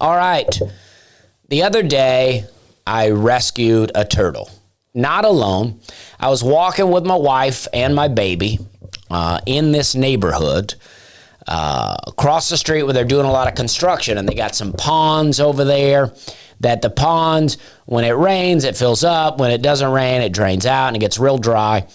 All right. The other day, I rescued a turtle. Not alone. I was walking with my wife and my baby in this neighborhood across the street where they're doing a lot of construction, and they got some ponds over there that the ponds, when it rains, it fills up. When it doesn't rain, it drains out and it gets real dry.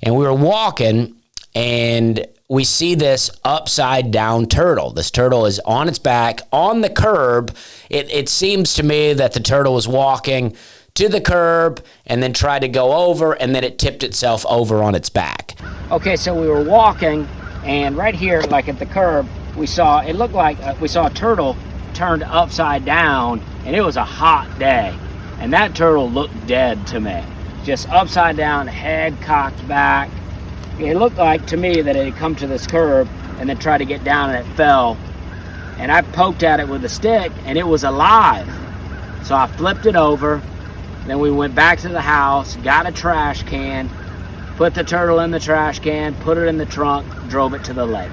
And we were walking, and we see this upside down turtle. This turtle is on its back on the curb. It seems to me that the turtle was walking to the curb and then tried to go over, and then it tipped itself over on its back. Okay, so we were walking, and right here, like at the curb, it looked like we saw a turtle turned upside down, and it was a hot day. And that turtle looked dead to me. Just upside down, head cocked back. It looked like to me that it had come to this curb and then tried to get down, and it fell. And I poked at it with a stick, and it was alive. So I flipped it over. Then we went back to the house, got a trash can, put the turtle in the trash can, put it in the trunk, drove it to the lake.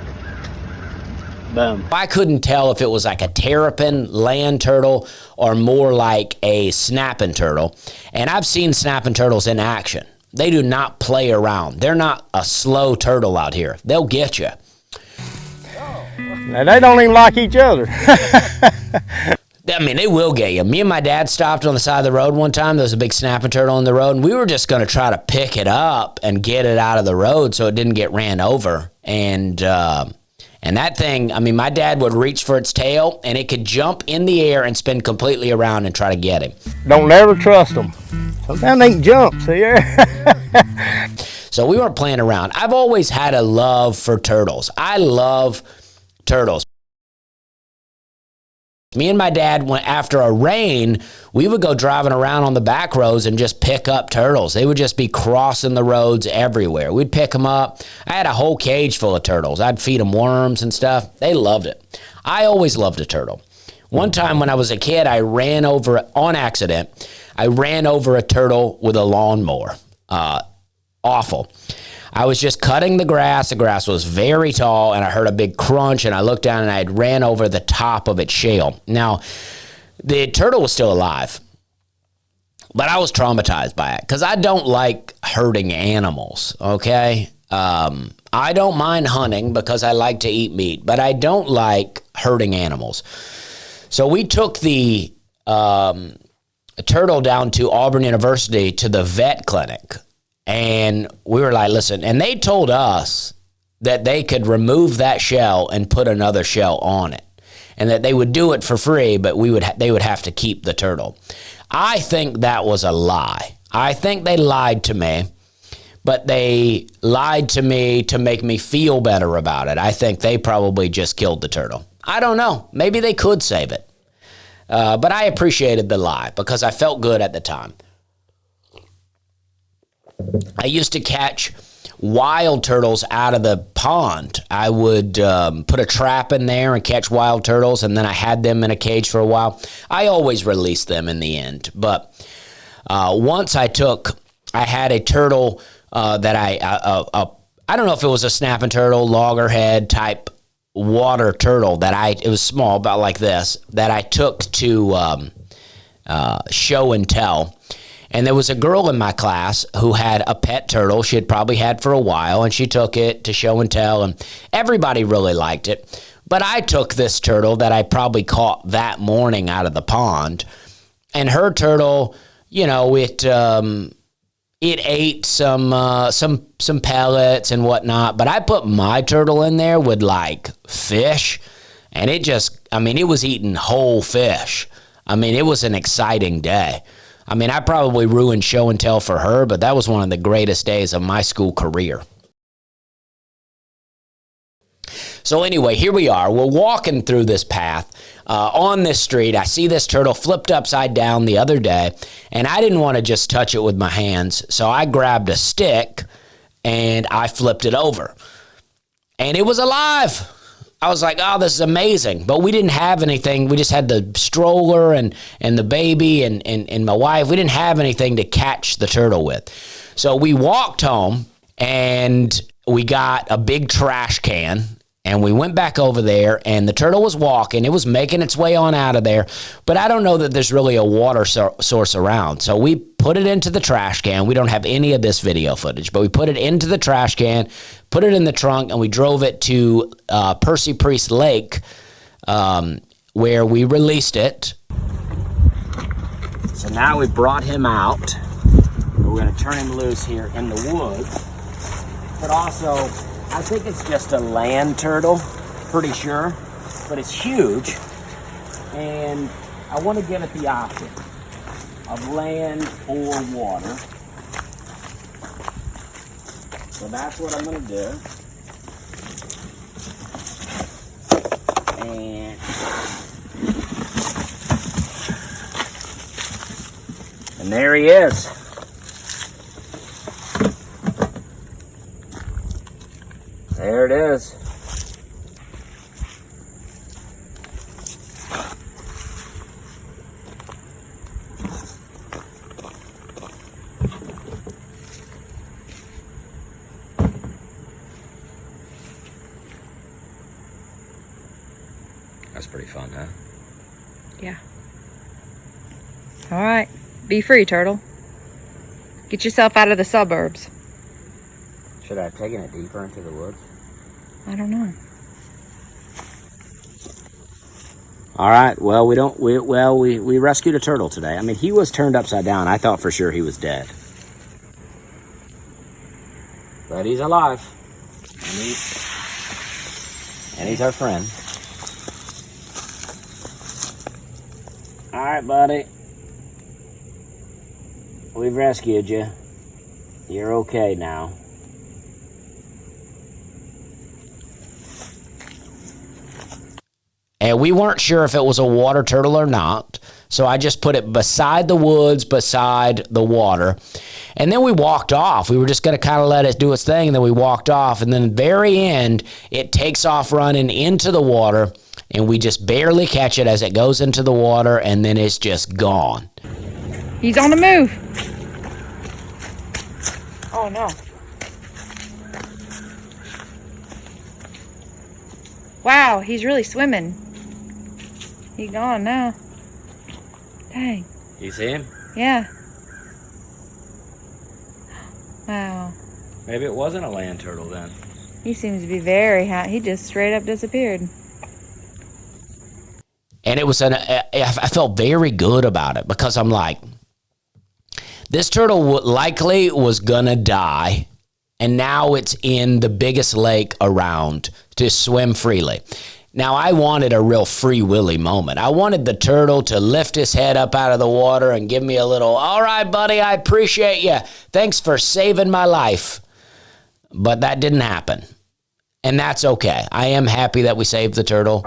Boom. I couldn't tell if it was like a terrapin land turtle or more like a snapping turtle. And I've seen snapping turtles in action. They do not play around. They're not a slow turtle out here. They'll get you. Now, they don't even like each other. I mean, they will get you. Me and my dad stopped on the side of the road one time. There was a big snapping turtle in the road, and we were just going to try to pick it up and get it out of the road so it didn't get ran over. And that thing, I mean, my dad would reach for its tail, and it could jump in the air and spin completely around and try to get him. Don't ever trust them. Sometimes they can jump, see there? So we weren't playing around. I've always had a love for turtles. I love turtles. Me and my dad, after a rain, we would go driving around on the back roads and just pick up turtles. They would just be crossing the roads everywhere. We'd pick them up. I had a whole cage full of turtles. I'd feed them worms and stuff. They loved it. I always loved a turtle. One time when I was a kid, on accident, I ran over a turtle with a lawnmower. Awful. I was just cutting the grass. The grass was very tall, and I heard a big crunch, and I looked down, and I had ran over the top of its shell. Now, the turtle was still alive, but I was traumatized by it because I don't like hurting animals, okay? I don't mind hunting because I like to eat meat, but I don't like hurting animals. So we took the turtle down to Auburn University to the vet clinic. And we were like, listen, and they told us that they could remove that shell and put another shell on it, and that they would do it for free, but they would have to keep the turtle. I think that was a lie. I think they lied to me, but they lied to me to make me feel better about it. I think they probably just killed the turtle. I don't know. Maybe they could save it. But I appreciated the lie because I felt good at the time. I used to catch wild turtles out of the pond. I would put a trap in there and catch wild turtles, and then I had them in a cage for a while. I always released them in the end. But once I had a turtle that I don't know if it was a snapping turtle, loggerhead type water turtle it was small, about like this, that I took to show and tell. And there was a girl in my class who had a pet turtle she had probably had for a while, and she took it to show and tell, and everybody really liked it. But I took this turtle that I probably caught that morning out of the pond, and her turtle, you know, it ate some pellets and whatnot, but I put my turtle in there with like fish, and it was eating whole fish. I mean, it was an exciting day. I mean, I probably ruined show and tell for her, but that was one of the greatest days of my school career. So anyway, here we are. We're walking through this path on this street. I see this turtle flipped upside down the other day, and I didn't want to just touch it with my hands, so I grabbed a stick, and I flipped it over. And it was alive. I was like, oh, this is amazing. But we didn't have anything. We just had the stroller and the baby and my wife. We didn't have anything to catch the turtle with. So we walked home, and we got a big trash can, And we went back over there, and the turtle was walking. It was making its way on out of there. But I don't know that there's really a water source around. So we put it into the trash can. We don't have any of this video footage, but we put it into the trash can, put it in the trunk, and we drove it to Percy Priest Lake, where we released it. So now we brought him out. We're going to turn him loose here in the woods. But also, I think it's just a land turtle, pretty sure. But it's huge. And I want to give it the option of land or water. So that's what I'm going to do. And there he is. There it is. That's pretty fun, huh? Yeah. All right. Be free, turtle. Get yourself out of the suburbs. Should I have taken it deeper into the woods? I don't know. All right. Well, we rescued a turtle today. I mean, he was turned upside down. I thought for sure he was dead. But he's alive. And he's our friend. All right, buddy. We've rescued you. You're okay now. And we weren't sure if it was a water turtle or not. So I just put it beside the woods, beside the water. And then we walked off. We were just going to kind of let it do its thing. And then we walked off. And then at the very end, it takes off running into the water. And we just barely catch it as it goes into the water. And then it's just gone. He's on the move. Oh, no. Wow, he's really swimming. He's gone now. Dang. You see him? Yeah. Wow. Maybe it wasn't a land turtle then. He seems to be very hot. He just straight up disappeared. And it was I felt very good about it because I'm like, this turtle likely was gonna die, and now it's in the biggest lake around to swim freely. Now, I wanted a real Free Willy moment. I wanted the turtle to lift his head up out of the water and give me a little, all right, buddy, I appreciate you. Thanks for saving my life. But that didn't happen. And that's okay. I am happy that we saved the turtle.